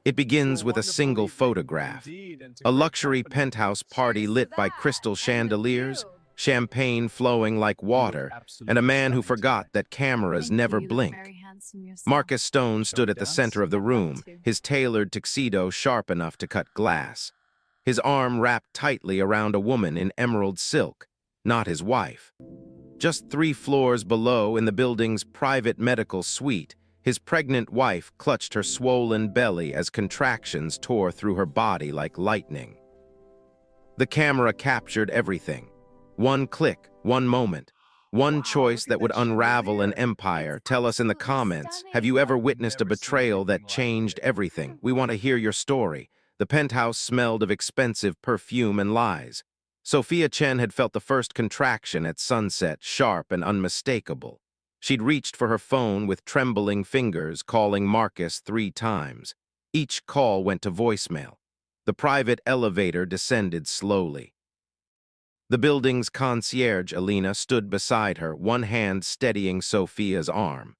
It begins So with a wonderful single evening photograph. indeed, and to A great luxury company. penthouse party Cheers to lit by that crystal and the chandeliers, view. champagne flowing like You look water, and a absolutely man who stunning forgot tonight. that cameras Thank you. never You look blink. very handsome yourself. Marcus Stone Shall stood we at the center dance? of the I'd love room, to. his tailored tuxedo sharp enough to cut glass. His arm wrapped tightly around a woman in emerald silk, not his wife. Just 3 floors below, in the building's private medical suite, his pregnant wife clutched her swollen belly as contractions tore through her body like lightning. The camera captured everything. One click, one moment, one Wow, choice look at that would that unravel an chandelier. It's empire. Tell us in the absolutely comments, have you stunning. ever I've witnessed a never seen betrayal anything that like changed it. everything? We want to hear your story. The penthouse smelled of expensive perfume and lies. Sophia Chen had felt the first contraction at sunset, sharp and unmistakable. She'd reached for her phone with trembling fingers, calling Marcus 3 times. Each call went to voicemail. The private elevator descended slowly. The building's concierge, Alina, stood beside her, one hand steadying Sophia's arm.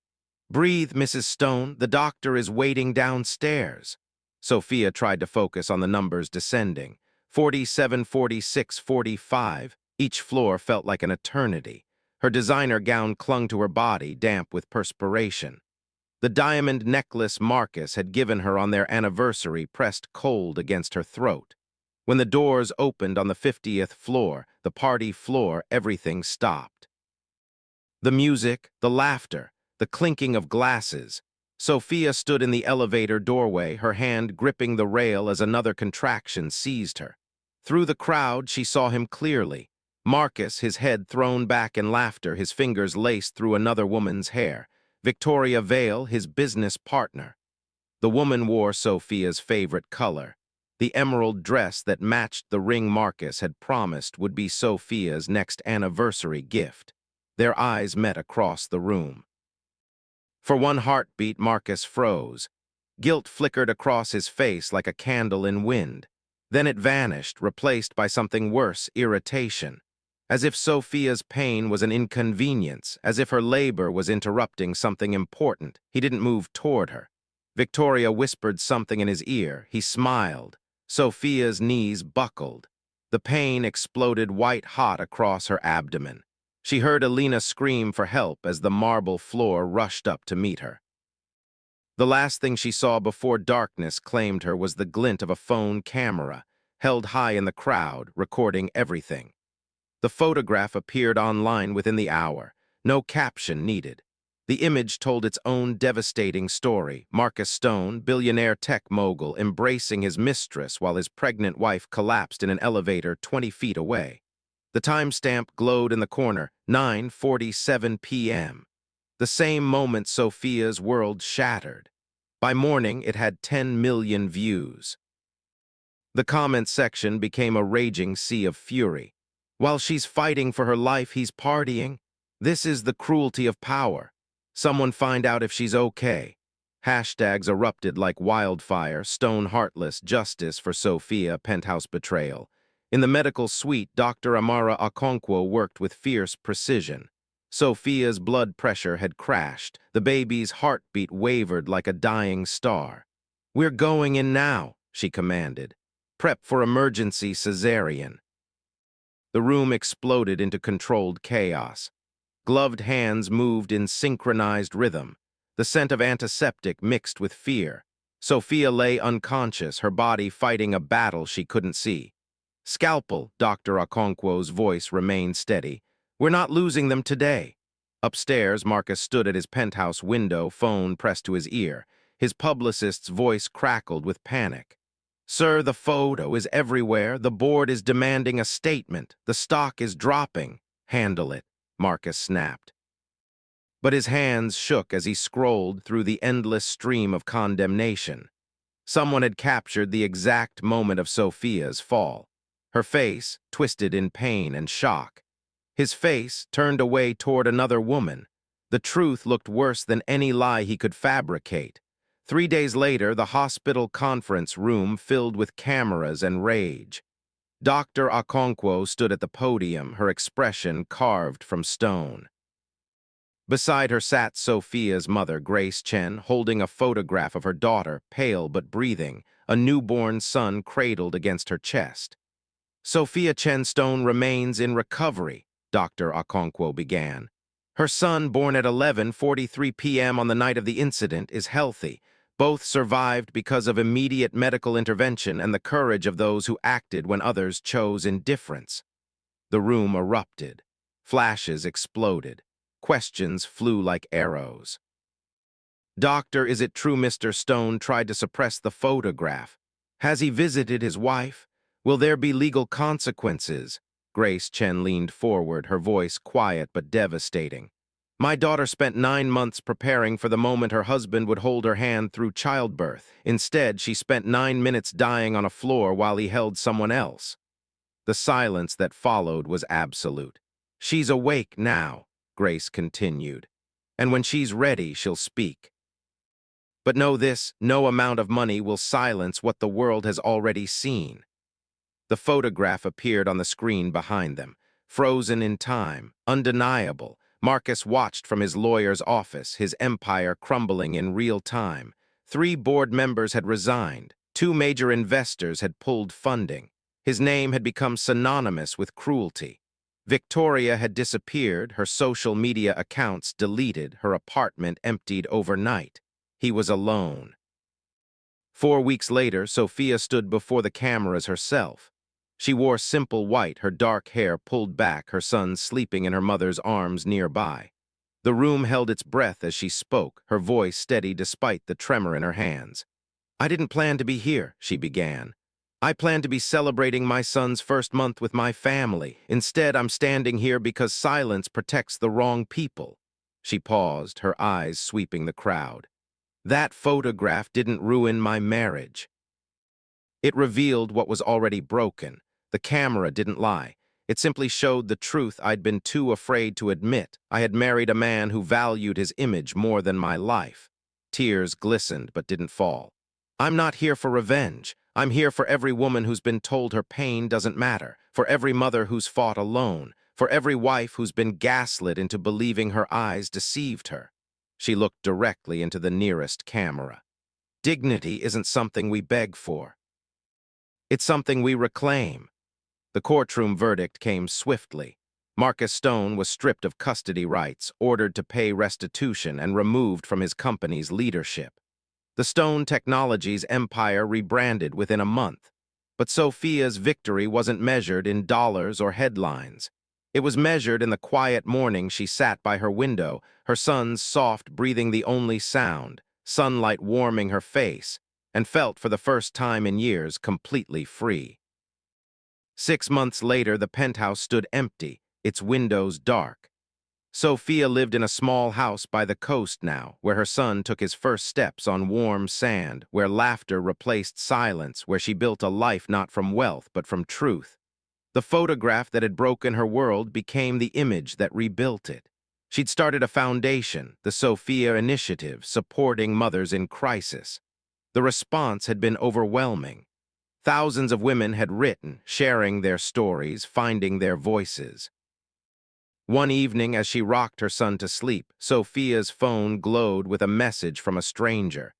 "Breathe, Mrs. Stone. The doctor is waiting downstairs." Sophia tried to focus on the numbers descending. 47, 46, 45. Each floor felt like an eternity. Her designer gown clung to her body, damp with perspiration. The diamond necklace Marcus had given her on their anniversary pressed cold against her throat. When the doors opened on the 50th floor, the party floor, everything stopped. The music, the laughter, the clinking of glasses. Sophia stood in the elevator doorway, her hand gripping the rail as another contraction seized her. Through the crowd, she saw him clearly. Marcus, his head thrown back in laughter, his fingers laced through another woman's hair. Victoria Vale, his business partner. The woman wore Sophia's favorite color, the emerald dress that matched the ring Marcus had promised would be Sophia's next anniversary gift. Their eyes met across the room. For one heartbeat, Marcus froze. Guilt flickered across his face like a candle in wind. Then it vanished, replaced by something worse, irritation. As if Sophia's pain was an inconvenience, as if her labor was interrupting something important. He didn't move toward her. Victoria whispered something in his ear. He smiled. Sophia's knees buckled. The pain exploded white-hot across her abdomen. She heard Alina scream for help as the marble floor rushed up to meet her. The last thing she saw before darkness claimed her was the glint of a phone camera, held high in the crowd, recording everything. The photograph appeared online within the hour. No caption needed. The image told its own devastating story. Marcus Stone, billionaire tech mogul, embracing his mistress while his pregnant wife collapsed in an elevator 20 feet away. The timestamp glowed in the corner, 9:47 p.m. The same moment Sophia's world shattered. By morning, it had 10 million views. The comment section became a raging sea of fury. While she's fighting for her life, he's partying. This is the cruelty of power. Someone find out if she's okay. Hashtags erupted like wildfire. Stone heartless, justice for Sophia, penthouse betrayal. In the medical suite, Dr. Amara Okonkwo worked with fierce precision. Sophia's blood pressure had crashed. The baby's heartbeat wavered like a dying star. "We're going in now," she commanded. "Prep for emergency cesarean." The room exploded into controlled chaos. Gloved hands moved in synchronized rhythm. The scent of antiseptic mixed with fear. Sophia lay unconscious, her body fighting a battle she couldn't see. "Scalpel," Dr. Okonkwo's voice remained steady. "We're not losing them today." Upstairs, Marcus stood at his penthouse window, phone pressed to his ear. His publicist's voice crackled with panic. "Sir, the photo is everywhere. The board is demanding a statement. The stock is dropping." "Handle it," Marcus snapped. But his hands shook as he scrolled through the endless stream of condemnation. Someone had captured the exact moment of Sophia's fall. Her face, twisted in pain and shock. His face turned away toward another woman. The truth looked worse than any lie he could fabricate. 3 days later, the hospital conference room filled with cameras and rage. Dr. Okonkwo stood at the podium, her expression carved from stone. Beside her sat Sophia's mother, Grace Chen, holding a photograph of her daughter, pale but breathing, a newborn son cradled against her chest. Sophia Chen Stone remains in recovery, Dr. Okonkwo began. Her son, born at 11:43 p.m. on the night of the incident, is healthy. Both survived because of immediate medical intervention and the courage of those who acted when others chose indifference. The room erupted. Flashes exploded. Questions flew like arrows. Doctor, is it true Mr. Stone tried to suppress the photograph? Has he visited his wife? Will there be legal consequences? Grace Chen leaned forward, her voice quiet but devastating. My daughter spent 9 months preparing for the moment her husband would hold her hand through childbirth. Instead, she spent 9 minutes dying on a floor while he held someone else. The silence that followed was absolute. She's awake now, Grace continued. And when she's ready, she'll speak. But know this, no amount of money will silence what the world has already seen. The photograph appeared on the screen behind them, frozen in time, undeniable. Marcus watched from his lawyer's office, his empire crumbling in real time. 3 board members had resigned. 2 major investors had pulled funding. His name had become synonymous with cruelty. Victoria had disappeared, her social media accounts deleted, her apartment emptied overnight. He was alone. 4 weeks later, Sophia stood before the cameras herself. She wore simple white, her dark hair pulled back, her son sleeping in her mother's arms nearby. The room held its breath as she spoke, her voice steady despite the tremor in her hands. I didn't plan to be here, she began. I planned to be celebrating my son's first month with my family. Instead, I'm standing here because silence protects the wrong people. She paused, her eyes sweeping the crowd. That photograph didn't ruin my marriage. It revealed what was already broken. The camera didn't lie. It simply showed the truth I'd been too afraid to admit. I had married a man who valued his image more than my life. Tears glistened but didn't fall. I'm not here for revenge. I'm here for every woman who's been told her pain doesn't matter, for every mother who's fought alone, for every wife who's been gaslit into believing her eyes deceived her. She looked directly into the nearest camera. Dignity isn't something we beg for. It's something we reclaim. The courtroom verdict came swiftly. Marcus Stone was stripped of custody rights, ordered to pay restitution, and removed from his company's leadership. The Stone Technologies empire rebranded within a month. But Sophia's victory wasn't measured in dollars or headlines. It was measured in the quiet morning she sat by her window, her son's soft breathing the only sound, sunlight warming her face, and felt for the first time in years completely free. 6 months later, the penthouse stood empty, its windows dark. Sophia lived in a small house by the coast now, where her son took his first steps on warm sand, where laughter replaced silence, where she built a life not from wealth but from truth. The photograph that had broken her world became the image that rebuilt it. She'd started a foundation, the Sophia Initiative, supporting mothers in crisis. The response had been overwhelming. Thousands of women had written, sharing their stories, finding their voices. One evening, as she rocked her son to sleep, Sophia's phone glowed with a message from a stranger.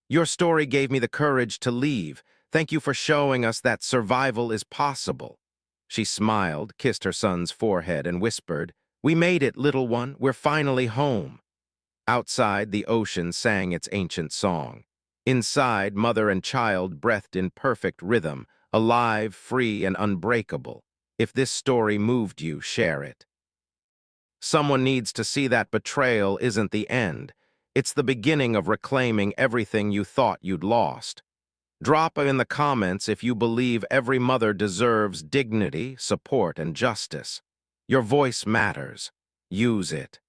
Your story gave me the courage to leave. Thank you for showing us that survival is possible. She smiled, kissed her son's forehead, and whispered, We made it, little one. We're finally home. Outside, the ocean sang its ancient song. Inside, mother and child breathed in perfect rhythm, alive, free, and unbreakable. If this story moved you, share it. Someone needs to see that betrayal isn't the end. It's the beginning of reclaiming everything you thought you'd lost. Drop in the comments if you believe every mother deserves dignity, support, and justice. Your voice matters. Use it.